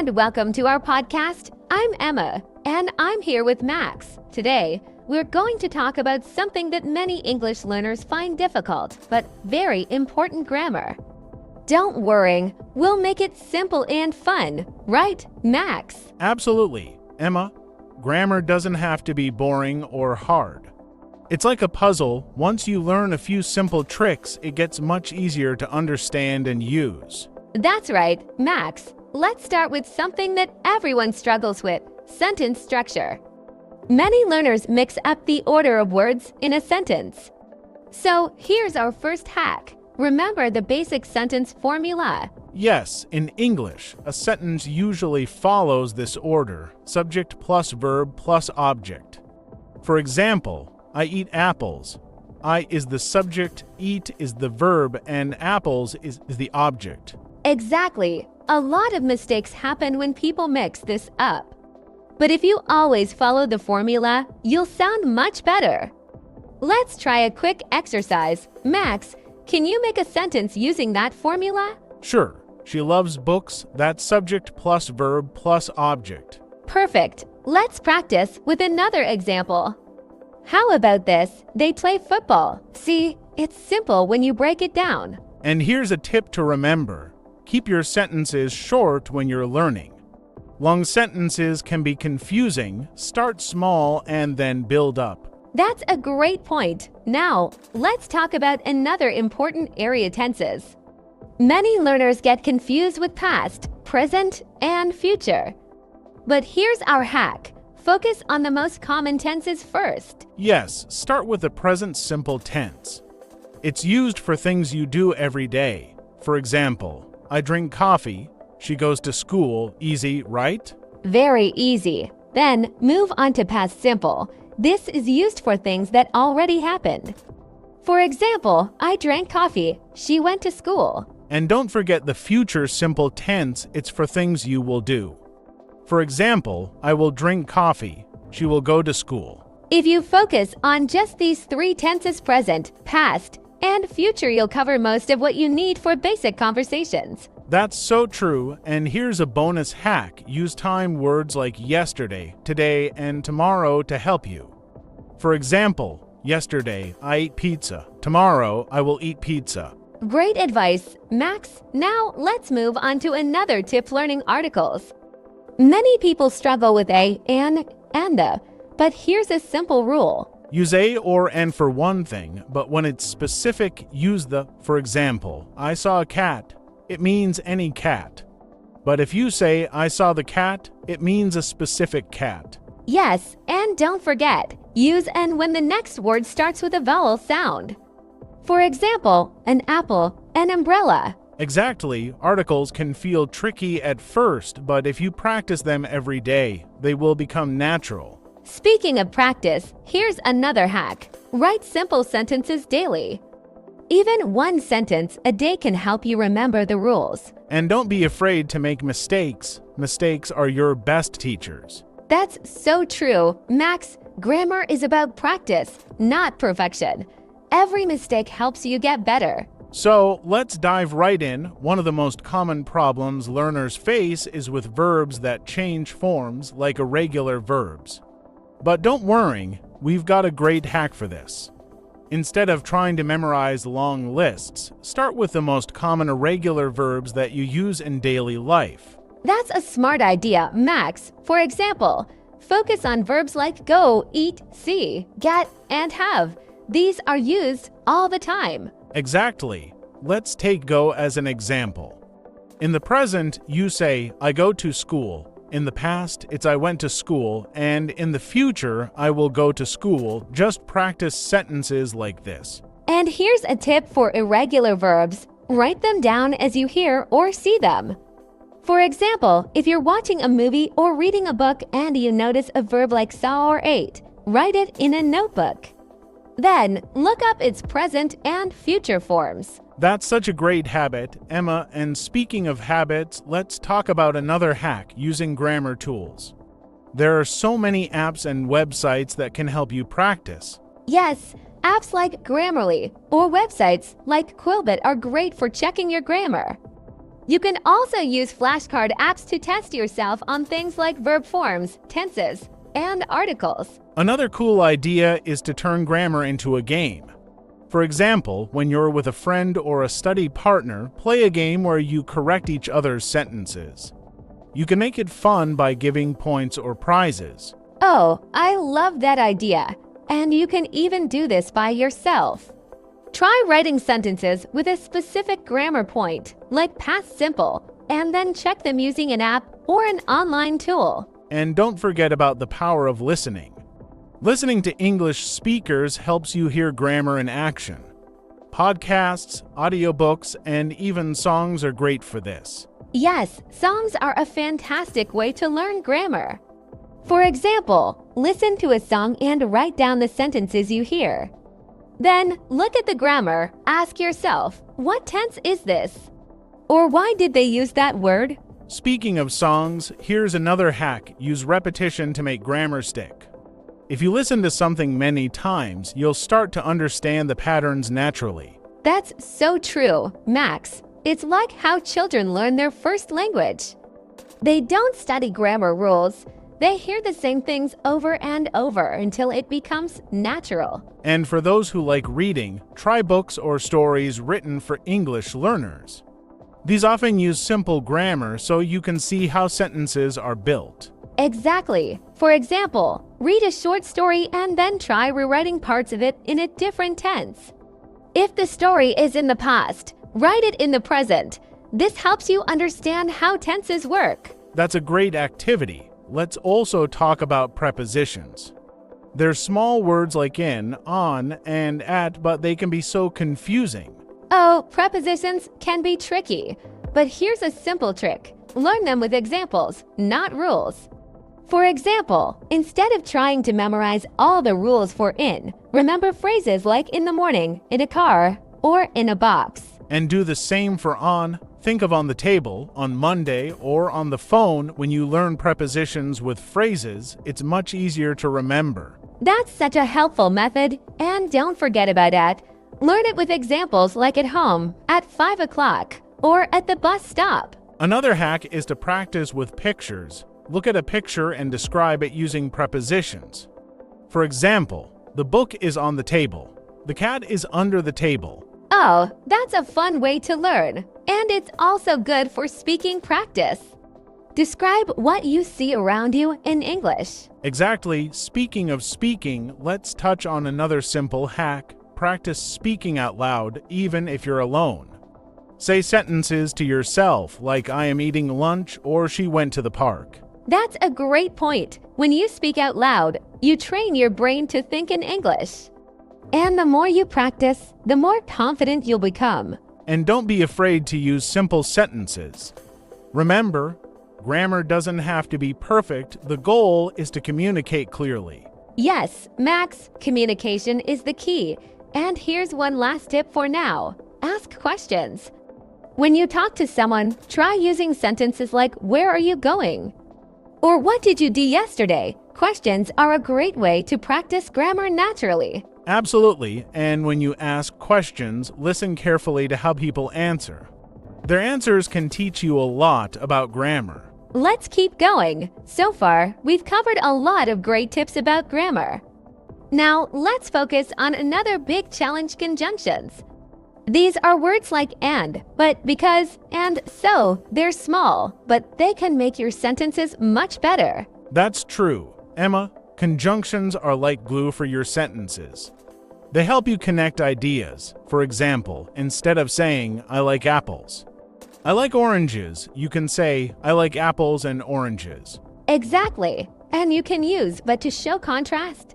and welcome to our podcast. I'm Emma, and I'm here with Max. Today, we're going to talk about something that many English learners find difficult, but very important: grammar. Don't worry, we'll make it simple and fun, right, Max? Absolutely. Emma, grammar doesn't have to be boring or hard. It's like a puzzle. Once you learn a few simple tricks, it gets much easier to understand and use. That's right, Max. Let's start with something that everyone struggles with: sentence structure. Many learners mix up the order of words in a sentence. So here's our first hack. Remember the basic sentence formula. Yes, in English, a sentence usually follows this order: subject plus verb plus object. For example, I eat apples. I is the subject, eat is the verb, and apples is the object. Exactly. A lot of mistakes happen when people mix this up. But if you always follow the formula, you'll sound much better. Let's try a quick exercise. Max, can you make a sentence using that formula? Sure. She loves books. That's subject plus verb plus object. Perfect. Let's practice with another example. How about this? They play football. See, it's simple when you break it down. And here's a tip to remember. Keep your sentences short when you're learning. Long sentences can be confusing. Start small and then build up. That's a great point. Now, let's talk about another important area: tenses. Many learners get confused with past, present, and future. But here's our hack. Focus on the most common tenses first. Yes, start with the present simple tense. It's used for things you do every day. For example, I drink coffee. She goes to school. Easy, right? Very easy. Then move on to past simple. This is used for things that already happened. For example, I drank coffee. She went to school. And don't forget the future simple tense. It's for things you will do. For example, I will drink coffee. She will go to school. If you focus on just these three tenses: present, past, and future, you'll cover most of what you need for basic conversations. That's so true, and here's a bonus hack. Use time words like yesterday, today, and tomorrow to help you. For example, yesterday, I ate pizza. Tomorrow, I will eat pizza. Great advice, Max. Now let's move on to another tip: learning articles. Many people struggle with a, and the, but here's a simple rule. Use a or and for one thing, but when it's specific, use the. For example, I saw a cat. It means any cat. But if you say, I saw the cat, it means a specific cat. Yes, and don't forget, use an when the next word starts with a vowel sound. For example, an apple, an umbrella. Exactly. Articles can feel tricky at first, but if you practice them every day, they will become natural. Speaking of practice, here's another hack. Write simple sentences daily. Even one sentence a day can help you remember the rules. And don't be afraid to make mistakes. Mistakes are your best teachers. That's so true. Max, grammar is about practice, not perfection. Every mistake helps you get better. So let's dive right in. One of the most common problems learners face is with verbs that change forms, like irregular verbs. But don't worry, we've got a great hack for this. Instead of trying to memorize long lists, start with the most common irregular verbs that you use in daily life. That's a smart idea, Max. For example, focus on verbs like go, eat, see, get, and have. These are used all the time. Exactly. Let's take go as an example. In the present, you say, I go to school. In the past, it's I went to school, and in the future, I will go to school. Just practice sentences like this. And here's a tip for irregular verbs. Write them down as you hear or see them. For example, if you're watching a movie or reading a book and you notice a verb like saw or ate, write it in a notebook. Then, look up its present and future forms. That's such a great habit, Emma, and speaking of habits, let's talk about another hack: using grammar tools. There are so many apps and websites that can help you practice. Yes, apps like Grammarly or websites like Quillbit are great for checking your grammar. You can also use flashcard apps to test yourself on things like verb forms, tenses, and articles. Another cool idea is to turn grammar into a game. For example, when you're with a friend or a study partner, play a game where you correct each other's sentences. You can make it fun by giving points or prizes. Oh, I love that idea. And you can even do this by yourself. Try writing sentences with a specific grammar point, like past simple, and then check them using an app or an online tool. And don't forget about the power of listening. Listening to English speakers helps you hear grammar in action. Podcasts, audiobooks, and even songs are great for this. Yes, songs are a fantastic way to learn grammar. For example, listen to a song and write down the sentences you hear. Then, look at the grammar, ask yourself, what tense is this? Or why did they use that word? Speaking of songs, here's another hack: use repetition to make grammar stick. If you listen to something many times, you'll start to understand the patterns naturally. That's so true, Max. It's like how children learn their first language. They don't study grammar rules. They hear the same things over and over until it becomes natural. And for those who like reading, try books or stories written for English learners. These often use simple grammar so you can see how sentences are built. Exactly. For example, read a short story and then try rewriting parts of it in a different tense. If the story is in the past, write it in the present. This helps you understand how tenses work. That's a great activity. Let's also talk about prepositions. They're small words like in, on, and at, but they can be so confusing. Oh, prepositions can be tricky. But here's a simple trick. Learn them with examples, not rules. For example, instead of trying to memorize all the rules for in, remember phrases like in the morning, in a car, or in a box. And do the same for on. Think of on the table, on Monday, or on the phone. When you learn prepositions with phrases, it's much easier to remember. That's such a helpful method. And don't forget about at. Learn it with examples like at home, at 5 o'clock, or at the bus stop. Another hack is to practice with pictures. Look at a picture and describe it using prepositions. For example, the book is on the table. The cat is under the table. Oh, that's a fun way to learn. And it's also good for speaking practice. Describe what you see around you in English. Exactly. Speaking of speaking, let's touch on another simple hack. Practice speaking out loud, even if you're alone. Say sentences to yourself, like I am eating lunch or she went to the park. That's a great point. When you speak out loud, you train your brain to think in English. And the more you practice, the more confident you'll become. And don't be afraid to use simple sentences. Remember, grammar doesn't have to be perfect. The goal is to communicate clearly. Yes, Max, communication is the key. And here's one last tip for now. Ask questions. When you talk to someone, try using sentences like, "Where are you going?" Or "What did you do yesterday?" Questions are a great way to practice grammar naturally. Absolutely, and when you ask questions, listen carefully to how people answer. Their answers can teach you a lot about grammar. Let's keep going. So far, we've covered a lot of great tips about grammar. Now, let's focus on another big challenge: conjunctions. These are words like and, but, because, and so. They're small, but they can make your sentences much better. That's true. Emma, conjunctions are like glue for your sentences. They help you connect ideas. For example, instead of saying, I like apples, I like oranges, you can say, I like apples and oranges. Exactly. And you can use but to show contrast.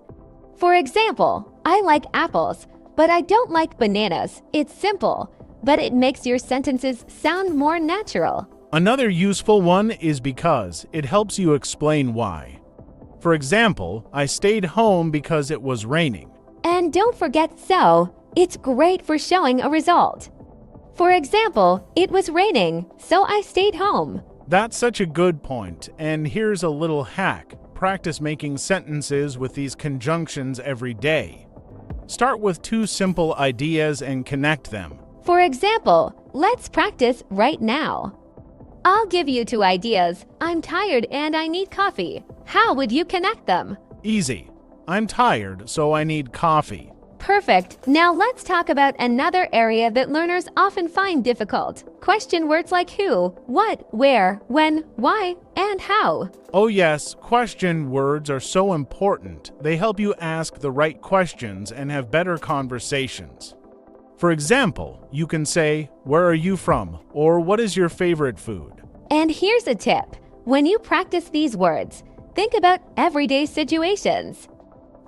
For example, I like apples, but I don't like bananas. It's simple, but it makes your sentences sound more natural. Another useful one is because. It helps you explain why. For example, I stayed home because it was raining. And don't forget so. It's great for showing a result. For example, it was raining, so I stayed home. That's such a good point, and here's a little hack. Practice making sentences with these conjunctions every day. Start with 2 simple ideas and connect them. For example, Let's practice right now. I'll give you two ideas. I'm tired and I need coffee. How would you connect them? Easy. I'm tired, so I need coffee. Perfect. Now let's talk about another area that learners often find difficult. Question words like who, what, where, when, why, and how. Oh yes, question words are so important. They help you ask the right questions and have better conversations. For example, you can say, "Where are you from?" or "What is your favorite food?" And here's a tip. When you practice these words, think about everyday situations.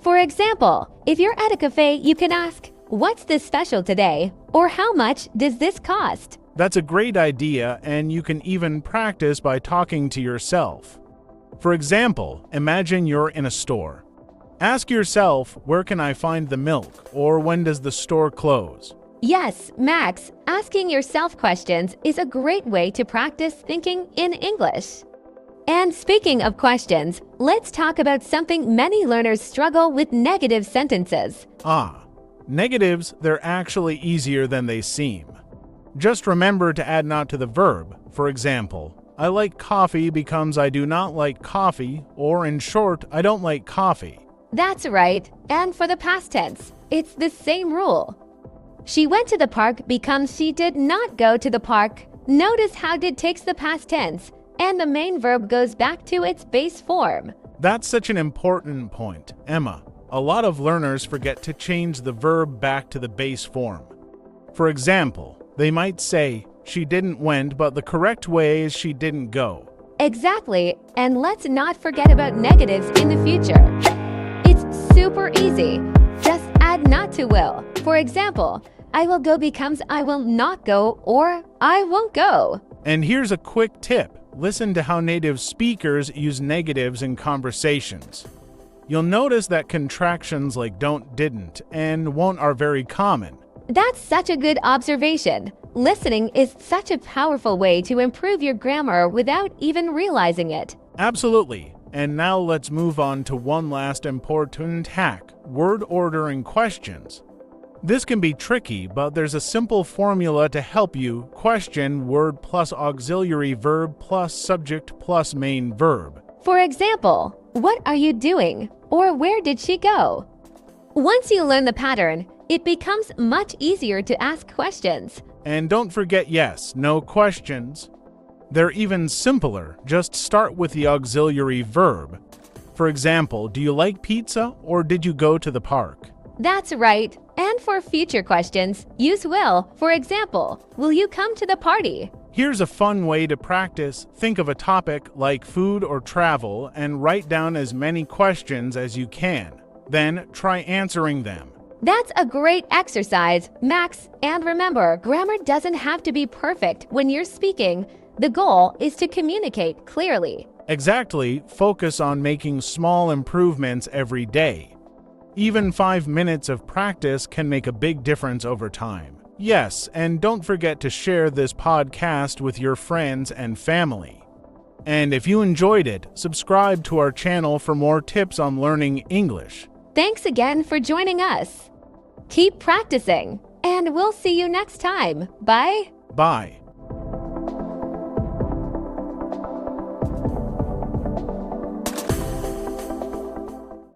For example, if you're at a cafe, you can ask, "What's this special today?" or "How much does this cost?" That's a great idea, and you can even practice by talking to yourself. For example, imagine you're in a store. Ask yourself, "Where can I find the milk?" or "When does the store close?" Yes, Max, asking yourself questions is a great way to practice thinking in English. And speaking of questions, let's talk about something many learners struggle with: negative sentences. Negatives, they're actually easier than they seem. Just remember to add not to the verb. For example, I like coffee because I do not like coffee, or in short, I don't like coffee. That's right. And for the past tense, it's the same rule. She went to the park because she did not go to the park. Notice how did takes the past tense, and the main verb goes back to its base form. That's such an important point, Emma. A lot of learners forget to change the verb back to the base form. For example, they might say, "She didn't went, but the correct way is she didn't go." Exactly, and let's not forget about negatives in the future. It's super easy. Just add not to will. For example, I will go because I will not go, or I won't go. And here's a quick tip. Listen to how native speakers use negatives in conversations. You'll notice that contractions like don't, didn't, and won't are very common. That's such a good observation. Listening is such a powerful way to improve your grammar without even realizing it. Absolutely. And now let's move on to one last important hack: word ordering questions. This can be tricky, but there's a simple formula to help you: question, word plus auxiliary verb plus subject plus main verb. For example, what are you doing? Or where did she go? Once you learn the pattern, it becomes much easier to ask questions. And don't forget yes, no questions. They're even simpler. Just start with the auxiliary verb. For example, do you like pizza or did you go to the park? That's right. And for future questions, use will. For example, will you come to the party? Here's a fun way to practice. Think of a topic like food or travel and write down as many questions as you can. Then try answering them. That's a great exercise, Max. And remember, grammar doesn't have to be perfect when you're speaking. The goal is to communicate clearly. Exactly. Focus on making small improvements every day. Even 5 minutes of practice can make a big difference over time. Yes, and don't forget to share this podcast with your friends and family. And if you enjoyed it, subscribe to our channel for more tips on learning English. Thanks again for joining us. Keep practicing, and we'll see you next time. Bye. Bye.